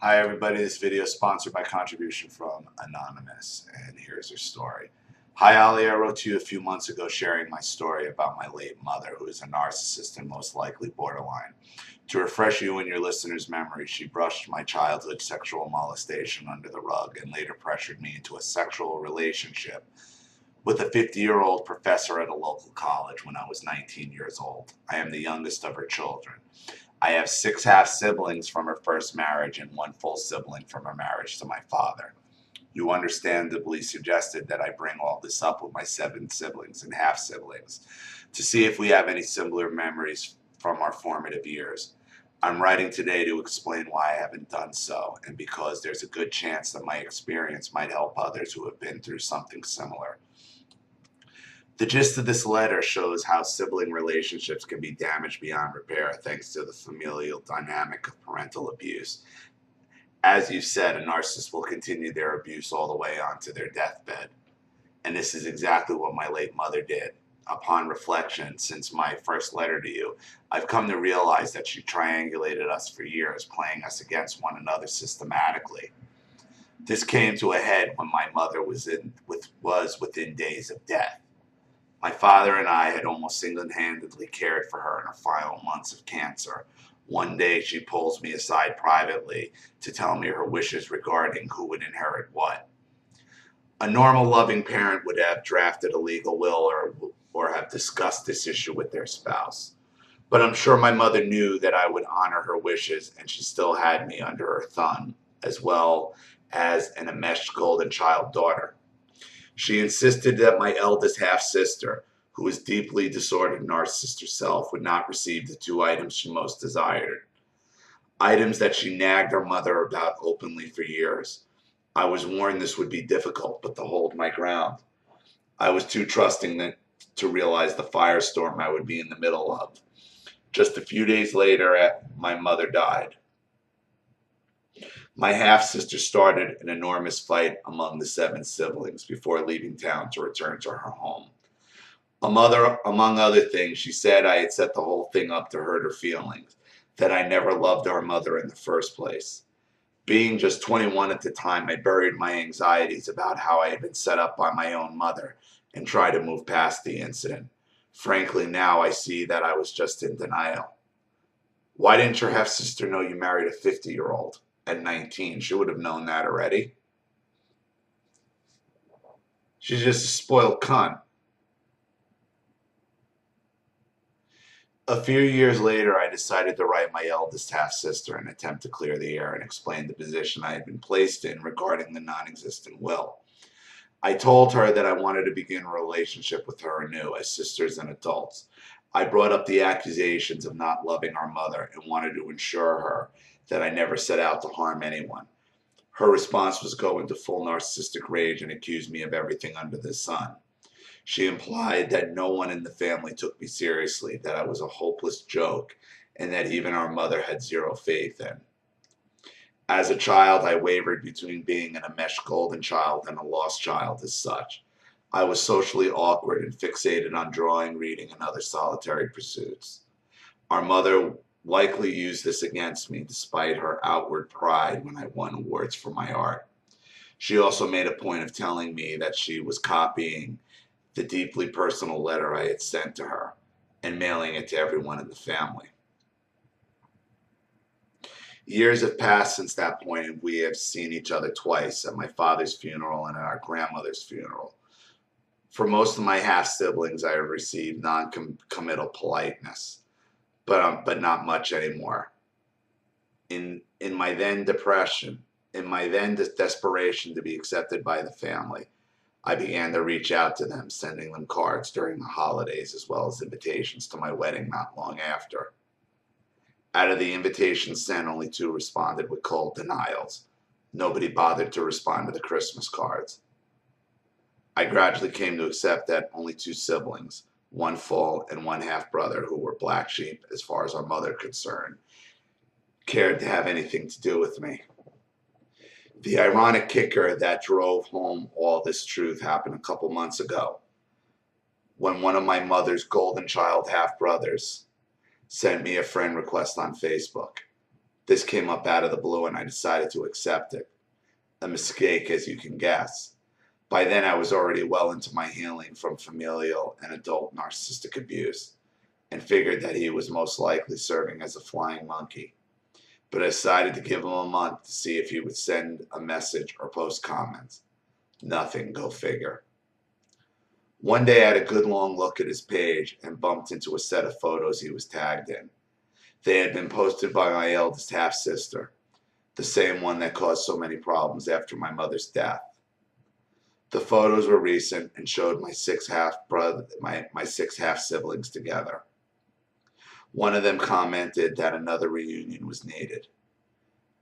Hi everybody, this video is sponsored by contribution from Anonymous, and here's her story. Hi Ollie, I wrote to you a few months ago sharing my story about my late mother, who is a narcissist and most likely borderline. To refresh you and your listeners' memory, she brushed my childhood sexual molestation under the rug and later pressured me into a sexual relationship with a 50-year-old professor at a local college when I was 19 years old. I am the youngest of her children. I have 6 half-siblings from her first marriage and 1 full sibling from her marriage to my father. You understandably suggested that I bring all this up with my 7 siblings and half-siblings to see if we have any similar memories from our formative years. I'm writing today to explain why I haven't done so, and because there's a good chance that my experience might help others who have been through something similar. The gist of this letter shows how sibling relationships can be damaged beyond repair thanks to the familial dynamic of parental abuse. As you said, a narcissist will continue their abuse all the way onto their deathbed. And this is exactly what my late mother did. Upon reflection, since my first letter to you, I've come to realize that she triangulated us for years, playing us against one another systematically. This came to a head when my mother was within days of death. My father and I had almost single-handedly cared for her in her final months of cancer. One day she pulls me aside privately to tell me her wishes regarding who would inherit what. A normal loving parent would have drafted a legal will or have discussed this issue with their spouse. But I'm sure my mother knew that I would honor her wishes, and she still had me under her thumb, as well as an enmeshed golden child daughter. She insisted that my eldest half-sister, who was deeply disordered narcissist herself, would not receive the 2 items she most desired. Items that she nagged her mother about openly for years. I was warned this would be difficult, but to hold my ground. I was too trusting to realize the firestorm I would be in the middle of. Just a few days later, my mother died. My half-sister started an enormous fight among the 7 siblings before leaving town to return to her home. Among other things, she said I had set the whole thing up to hurt her feelings, that I never loved our mother in the first place. Being just 21 at the time, I buried my anxieties about how I had been set up by my own mother and tried to move past the incident. Frankly, now I see that I was just in denial. Why didn't your half-sister know you married a 50-year-old? At 19, she would have known that already. She's just a spoiled cunt. A few years later, I decided to write my eldest half-sister and attempt to clear the air and explain the position I had been placed in regarding the non-existent will. I told her that I wanted to begin a relationship with her anew as sisters and adults. I brought up the accusations of not loving our mother and wanted to ensure her that I never set out to harm anyone. Her response was go into full narcissistic rage and accuse me of everything under the sun. She implied that no one in the family took me seriously, that I was a hopeless joke, and that even our mother had zero faith in. As a child, I wavered between being an enmeshed golden child and a lost child as such. I was socially awkward and fixated on drawing, reading, and other solitary pursuits. Our mother likely used this against me despite her outward pride when I won awards for my art. She also made a point of telling me that she was copying the deeply personal letter I had sent to her and mailing it to everyone in the family. Years have passed since that point, and we have seen each other twice, at my father's funeral and at our grandmother's funeral. For most of my half-siblings, I have received non-committal politeness, but not much anymore. In my then desperation to be accepted by the family, I began to reach out to them, sending them cards during the holidays as well as invitations to my wedding not long after. Out of the invitations sent, only 2 responded with cold denials. Nobody bothered to respond to the Christmas cards. I gradually came to accept that only 2 siblings, 1 full and 1 half-brother who were black sheep as far as our mother concerned, cared to have anything to do with me. The ironic kicker that drove home all this truth happened a couple months ago, when one of my mother's golden child half-brothers sent me a friend request on Facebook. This came up out of the blue and I decided to accept it. A mistake, as you can guess. By then, I was already well into my healing from familial and adult narcissistic abuse and figured that he was most likely serving as a flying monkey. But I decided to give him a month to see if he would send a message or post comments. Nothing, go figure. One day I had a good long look at his page and bumped into a set of photos he was tagged in. They had been posted by my eldest half-sister, the same one that caused so many problems after my mother's death. The photos were recent and showed my six half siblings together. One of them commented that another reunion was needed.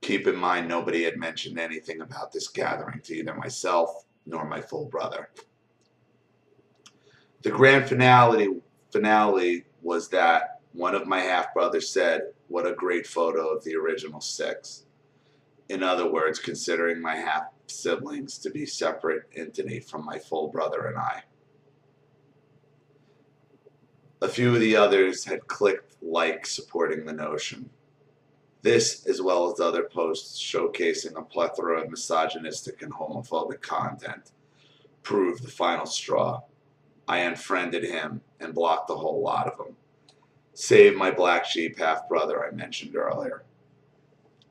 Keep in mind, nobody had mentioned anything about this gathering to either myself nor my full brother. The grand finale was that one of my half-brothers said, "What a great photo of the original six." In other words, considering my half-siblings to be separate entity from my full brother and I. A few of the others had clicked like supporting the notion. This, as well as other posts showcasing a plethora of misogynistic and homophobic content, proved the final straw. I unfriended him and blocked a whole lot of them, save my black sheep half-brother I mentioned earlier.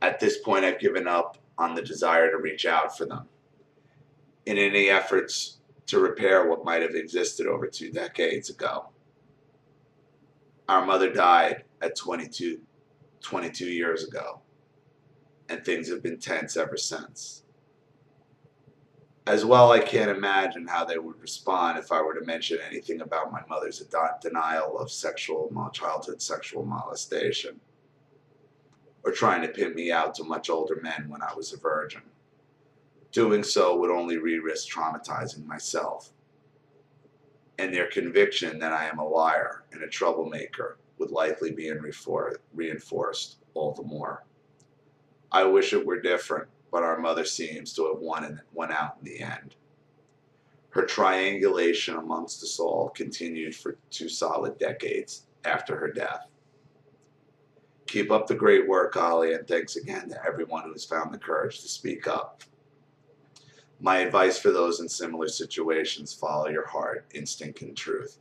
At this point, I've given up on the desire to reach out for them in any efforts to repair what might have existed over 2 decades ago. Our mother died at 22 years ago, and things have been tense ever since. As well, I can't imagine how they would respond if I were to mention anything about my mother's denial of childhood sexual molestation, or trying to pin me out to much older men when I was a virgin. Doing so would only re-risk traumatizing myself, and their conviction that I am a liar and a troublemaker would likely be reinforced all the more. I wish it were different, but our mother seems to have won out in the end. Her triangulation amongst us all continued for 2 solid decades after her death. Keep up the great work, Ollie, and thanks again to everyone who has found the courage to speak up. My advice for those in similar situations: follow your heart, instinct, and truth.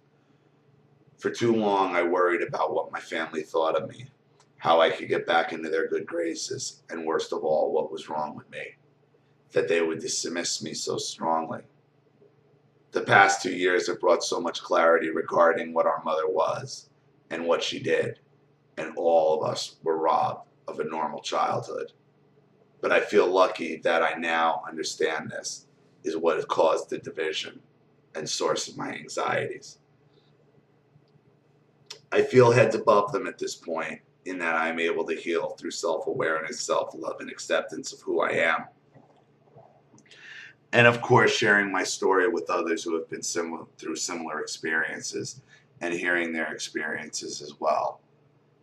For too long, I worried about what my family thought of me, how I could get back into their good graces, and worst of all, what was wrong with me, that they would dismiss me so strongly. The past 2 years have brought so much clarity regarding what our mother was and what she did, and all of us were robbed of a normal childhood. But I feel lucky that I now understand this is what has caused the division and source of my anxieties. I feel heads above them at this point, in that I'm able to heal through self-awareness, self-love, and acceptance of who I am. And of course, sharing my story with others who have been through similar experiences and hearing their experiences as well.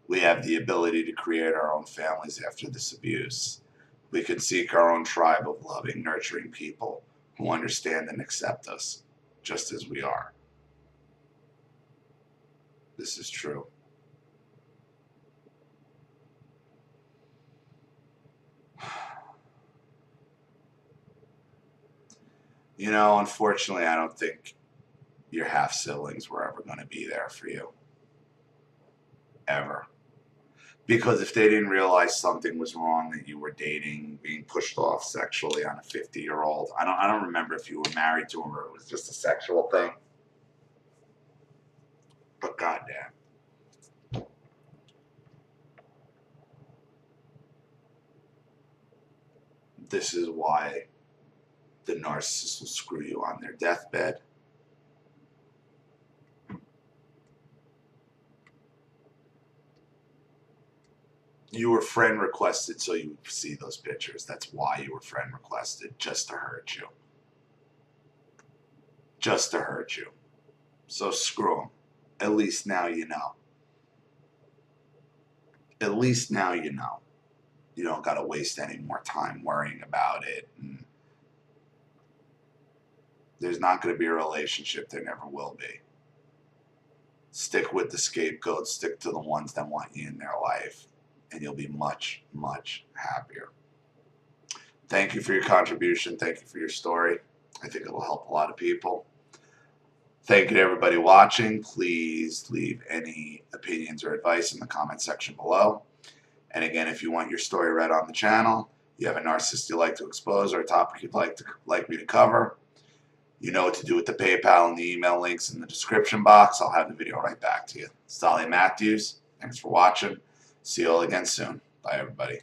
We have the ability to create our own families after this abuse. We can seek our own tribe of loving, nurturing people who understand and accept us just as we are. This is true. You know, unfortunately, I don't think your half-siblings were ever going to be there for you. Ever. Because if they didn't realize something was wrong, that you were dating, being pushed off sexually on a 50-year-old, I don't remember if you were married to him or it was just a sexual thing. But goddamn. This is why the narcissist will screw you on their deathbed. You were friend requested so you would see those pictures. That's why you were friend requested, just to hurt you. Just to hurt you. So screw them. At least now you know. At least now you know. You don't got to waste any more time worrying about it. And there's not going to be a relationship. There never will be. Stick with the scapegoats. Stick to the ones that want you in their life. and you'll be much, much happier. Thank you for your contribution. Thank you for your story. I think it'll help a lot of people. Thank you to everybody watching. Please leave any opinions or advice in the comment section below. And again, if you want your story read on the channel, you have a narcissist you'd like to expose or a topic you'd like me to cover, you know what to do with the PayPal and the email links in the description box. I'll have the video right back to you. It's Dahlia Matthews. Thanks for watching. See you all again soon. Bye, everybody.